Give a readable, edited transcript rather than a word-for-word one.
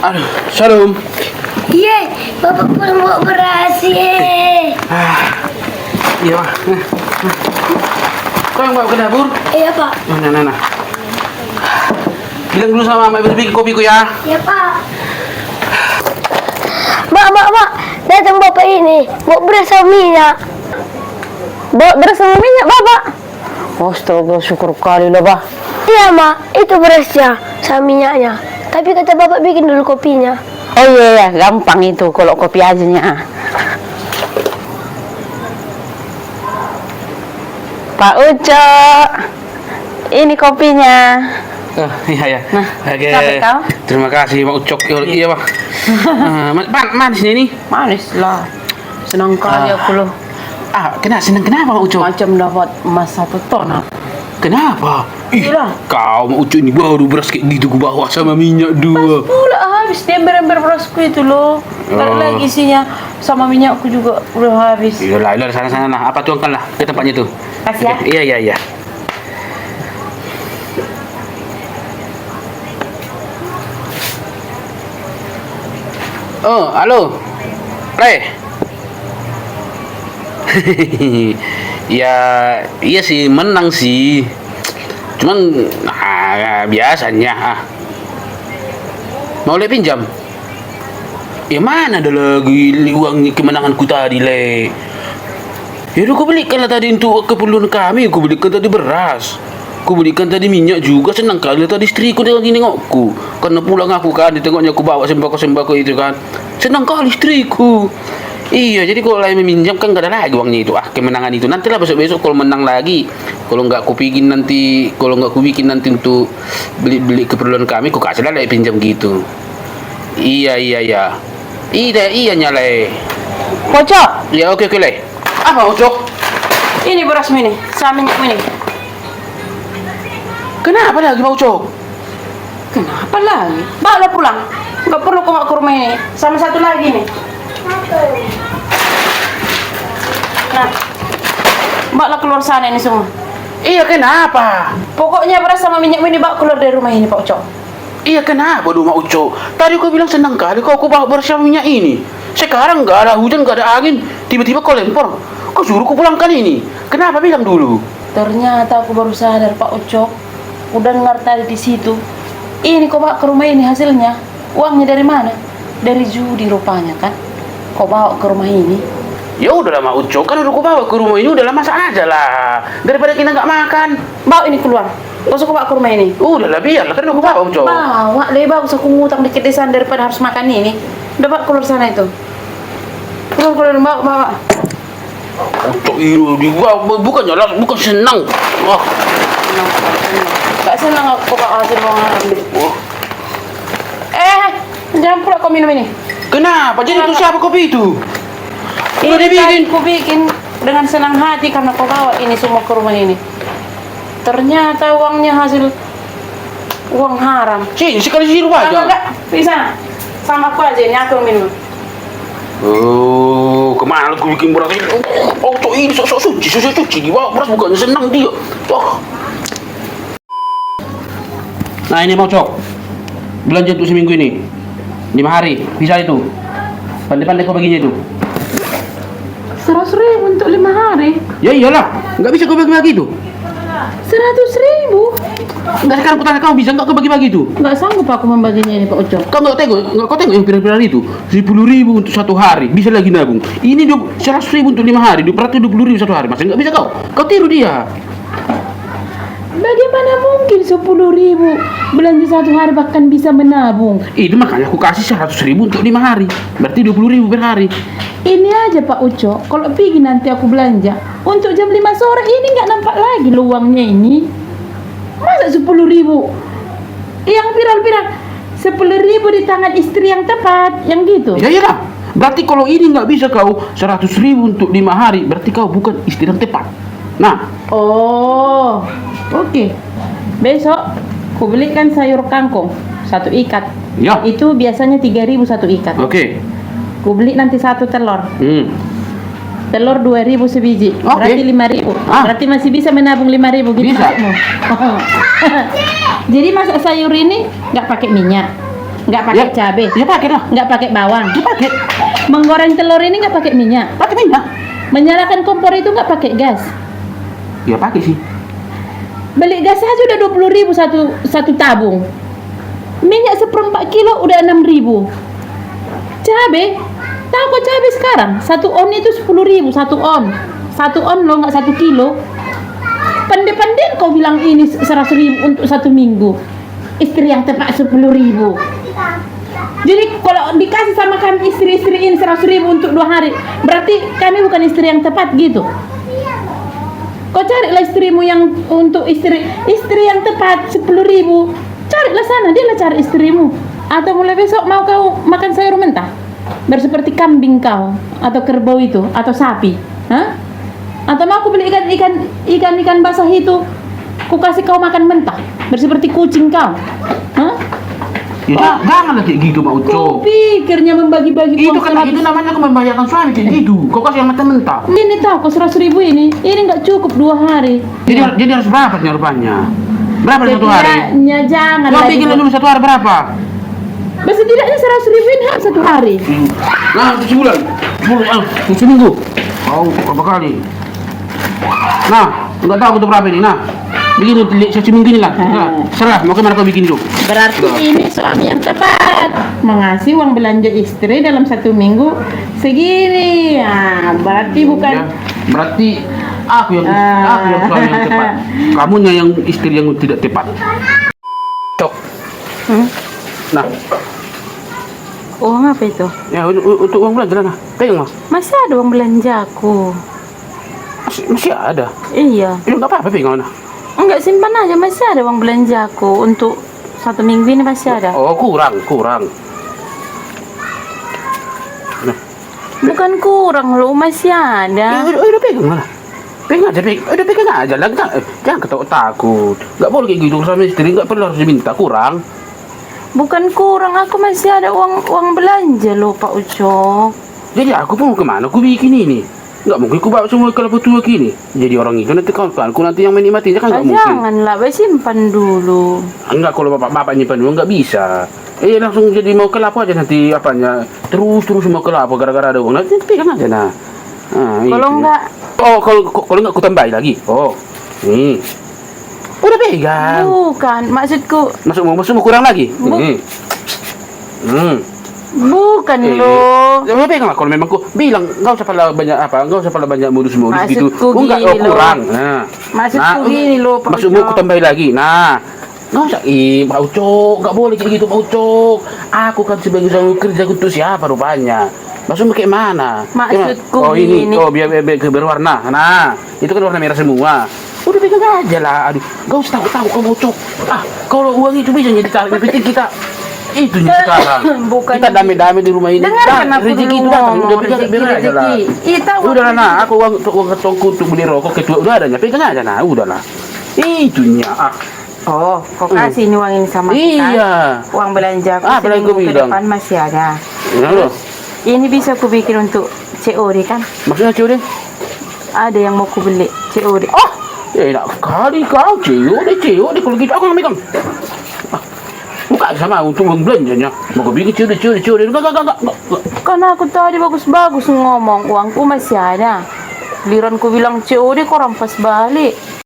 Aduh, Shalom. Ye, Bapak pulang bawa beras, ye. Iya, Pak. Kau yang bawa ke dapur? Iya, Pak. Nah. Bilang dulu sama Mak bikin kopiku ya. Iya, Pak. Mak. Datang Bapak ini. Bawa beras sama minyak. Bawa beras sama minyak, Bapak? Astaga, syukur kali lah, Pak. Iya, Mak. Itu berasnya sama minyaknya. Tapi kata Bapak bikin dulu kopinya. Oh iya, gampang itu kalau kopi aja. Pak Uco, ini kopinya. Oh, iya. Nah, Oke. sampai kau? Terima kasih, Mak Ucok. Iya, Pak. Manisnya ini. Manis lah. Senang kali aku loh. Kenapa, Mak Ucok? Macam dapat emas 1 ton. Kenapa? Iyalah. Kau Mak Ucok ini baru beras kayak gitu ke bawah sama minyak 2. Pula habis di ember-ember berasku itu loh. Tarik lagi isinya sama minyakku juga udah habis. Iyalah, sana. Nah, apa tuangkanlah ke tempatnya tuh. Kasih ya. Oke, Iya. Oh, halo. Ya, iya sih, menang sih. Cuman biasanya mau le pinjam. Ya mana ada lagi uang kemenanganku tadi le. Ya udah kau belikan lah tadi untuk keperluan kami. Kau belikan tadi beras. Kau belikan tadi minyak juga. Senang kali tadi istriku nengokku. Karena pulang aku kan, ditengoknya aku bawa sembako itu kan. Senang kali istriku. Iya, jadi kalau lain meminjam kan gak ada lagi uangnya itu. Kemenangan itu nantilah besok kalau menang lagi. Kalau nggak aku bikin nanti untuk beli keperluan kami, aku kasih lah pinjam gitu. Iya. Iya nyalai. Pocok, Ya oke le. Apa Ucok? ini berasmu ini, sama minyakmu ini. Kenapa lagi Pak Ucok? Kenapa lagi? Bawa pulang. Nggak perlu kau bawa ke rumah ini. Sama satu lagi nih. Nah, bawa keluar sana ini semua. Iya kenapa? Pokoknya beras sama minyakmu ini bawa keluar dari rumah ini, Pak Ucok. Iya kenapa dulu Mak Ucok? Tadi kau bilang senang kali kau bawa bersama minyak ini. Sekarang nggak ada hujan, nggak ada angin, tiba-tiba kau lempar. Kau suruh kau pulang kali ini. Kenapa bilang dulu? Ternyata aku baru sadar, Pak Ucok. Udah dengar tadi di situ. Ini kau bawa ke rumah ini hasilnya. Uangnya dari mana? Dari judi rupanya kan. Kau bawa ke rumah ini. Ya udahlah Mak Ucok, kan udah kau bawa ke rumah ini udahlah masak aja lah. Daripada kita nggak makan. Bawa ini keluar. Gak usah kau bawa ke rumah ini. Udahlah biarlah, kan udah kau bawa Ucok. Bawa deh, bagus aku ngutang dikit di sana daripada harus makan ini. Udah bawa keluar sana itu. Keluar bawa. Ucok itu bukan senang. Wah. Gak senang aku bawa hasil uang haram. Jangan pula kau minum ini. Kenapa? Jadi itu siapa kopi itu? Udah Ini dibikin. aku bikin dengan senang hati karena kau bawa ini semua ke rumah ini. Ternyata uangnya hasil uang haram. Sini sekali sirup aja. Enggak, bisa. Sama aku aja ini aku minum. Oh, kemana aku bikin beras ini? Oh, tuh ini sok suci dibawa beras bukannya senang dia. Oh. Nah ini mau cok. Belanja untuk seminggu ini 5 hari, bisa itu. Pandai-pandai kau baginya itu. 100.000 untuk 5 hari. Ya iyalah, nggak bisa kau bagi-bagi itu. 100.000. Nggak, sekarang aku tanya kau bisa nggak kau bagi-bagi itu? Nggak sanggup aku membaginya ini Pak Ucok. Kau nggak tengok yang viral itu 10.000 untuk 1 hari, bisa lagi nabung. Ini 100.000 untuk 5 hari, berarti 20.000 1 hari. Masa nggak bisa kau tiru dia. Bagaimana mungkin 10.000 belanja 1 hari bahkan bisa menabung? Itu makanya aku kasih 100.000 untuk 5 hari, berarti 20.000 per hari. Ini aja Pak Ucok, kalau pergi nanti aku belanja untuk jam 5 sore ini nggak nampak lagi lo uangnya ini. Masa 10.000 yang viral 10.000 di tangan istri yang tepat, yang gitu. Ya iyalah, berarti kalau ini nggak bisa kau 100.000 untuk 5 hari, berarti kau bukan istri yang tepat. Nah, Oh, oke. Besok ku belikan sayur kangkung 1 ikat. Ya. Itu biasanya 3.000 1 ikat. oke. Ku beli nanti 1 telur. Telur 2.000 sebiji. Oke. Berarti 5.000. Berarti masih bisa menabung 5.000 gitu Bisa. maksudmu? Jadi masak sayur ini nggak pakai minyak. Nggak pakai cabai. Ya pakai lah. Nggak pakai bawang. Ya pakai. Menggoreng telur ini nggak pakai minyak. Pakai minyak. Menyalakan kompor itu nggak pakai gas. Ya pakai sih. Beli gas aja udah 20.000 satu tabung. Minyak 1/4 kilo udah 6.000. Cabe, tahu kok cabe sekarang? 1 on itu 10.000 1 on. 1 on lo nggak 1 kilo. Pandai-pandai kau bilang ini 100.000 untuk 1 minggu. Istri yang tepat 10.000. Jadi kalau dikasih sama kami istri-istri ini 100.000 untuk 2 hari, berarti kami bukan istri yang tepat gitu. Kau carilah istrimu yang untuk istri yang tepat 10.000. Carilah sana, dia lah cari istrimu. Atau mulai besok mau kau makan sayur mentah? Seperti kambing kau atau kerbau itu atau sapi, hah? Atau mau aku beli ikan basah itu, ku kasih kau makan mentah, seperti kucing kau, hah? Ya janganlah kayak gitu, Mak Uco. Kau pikirnya membagi-bagi Itu uang kan itu 100. namanya aku membahayakan suami kayak gitu. Kau kasih yang mentah-mentah. Ini tahu kok 100.000 ini nggak cukup 2 hari. Jadi harus berapa nih rupanya? Berapa nih 1 hari? Setidaknya jangan. Kau bikin dulu 1 hari berapa? Setidaknya 100.000 ini harus 1 hari. Nah, itu sebulan. Seminggu. Kau berapa kali? Nah, enggak tahu untuk berapa ini. Nah, bikin seminggu ini lah. Serah, mau kemana kau bikin itu? Berarti ini suami yang tepat mengasih uang belanja istri dalam 1 minggu segini. Berarti bukan. Ya, berarti aku yang suami yang tepat. Kamunya yang istri yang tidak tepat. Cok. Nah, Uang apa itu? ya untuk uang belanja lah. Pegang lah. Masih ada uang belanjaku. Masih ada. Iya. Ini enggak apa-apa pegang lah. Enggak, simpan aja, masih ada uang belanjaku untuk 1 minggu ini masih ada. Oh, kurang. Nah, Bukan kurang loh, masih ada. udah pegang lah. Pegang aja lah. Jangan ketawa takut. Enggak boleh kayak gitu sama istri, enggak perlu harus diminta kurang. Bukan kurang, aku masih ada uang belanja loh Pak Ucok. Jadi aku pun kemana? Aku bikin ini. Enggak mungkin aku bawa semua kalau tua gini. Jadi orang itu nanti kawan-kawanku nanti yang menikmatinya kan enggak mungkin. Janganlah, simpan dulu. Enggak, kalau bapak nyimpan dulu enggak bisa. Langsung jadi mau kelapa aja nanti apanya. Terus mau kelapa gara-gara ada uang. Nanti pegang aja nah. Kalau itu. enggak. Oh, kalau enggak aku tambahin lagi. Oh. Nih. Udah pegang. Bukan, maksudku. Masukmu kurang lagi. Bukan loh. Ya pegang lah kalau memang ku bilang enggak usah pala banyak modus-modus gitu. Maksudku Enggak gini kurang. loh. Nah. Maksudku gini loh Pak Maksudmu Ucok. ku tambahin lagi. Nah. Enggak usah, Pak Ucok, enggak boleh kayak gitu Pak Ucok. Aku kan sebagai suami kerja untuk siapa rupanya? Maksudmu kayak mana? Maksudku oh ini, gini. biar berwarna. Nah, itu kan warna merah semua. Udah pegang aja lah. Aduh, enggak usah takut kamu Ucok. Kalau uang itu bisa jadi tarik pikir kita itu sekarang. Bukan. Kita damai-damai di rumah ini. Dengarkan aku rezeki dulu itu datang, ngomong, udah pegang biar aja lah. Udah lah, nah, aku uang ketongku untuk beli rokok ketua udah adanya, pegang aja nah, udahlah. Itunya. Oh, kau kasih ini uang ini sama kita. Iya. Uang belanja aku Apalagi seminggu kau ke bilang. depan masih ada. Ya loh. Ini bisa ku bikin untuk COD kan? Maksudnya COD? Ada yang mau ku beli COD. Oh, enak sekali kau COD kalau gitu aku yang megang. Bukan sama untuk uang belanjanya. Mau kau bikin COD. Enggak. Karena aku tadi bagus-bagus ngomong, uangku masih ada. Giliran ku bilang COD kau rampas balik.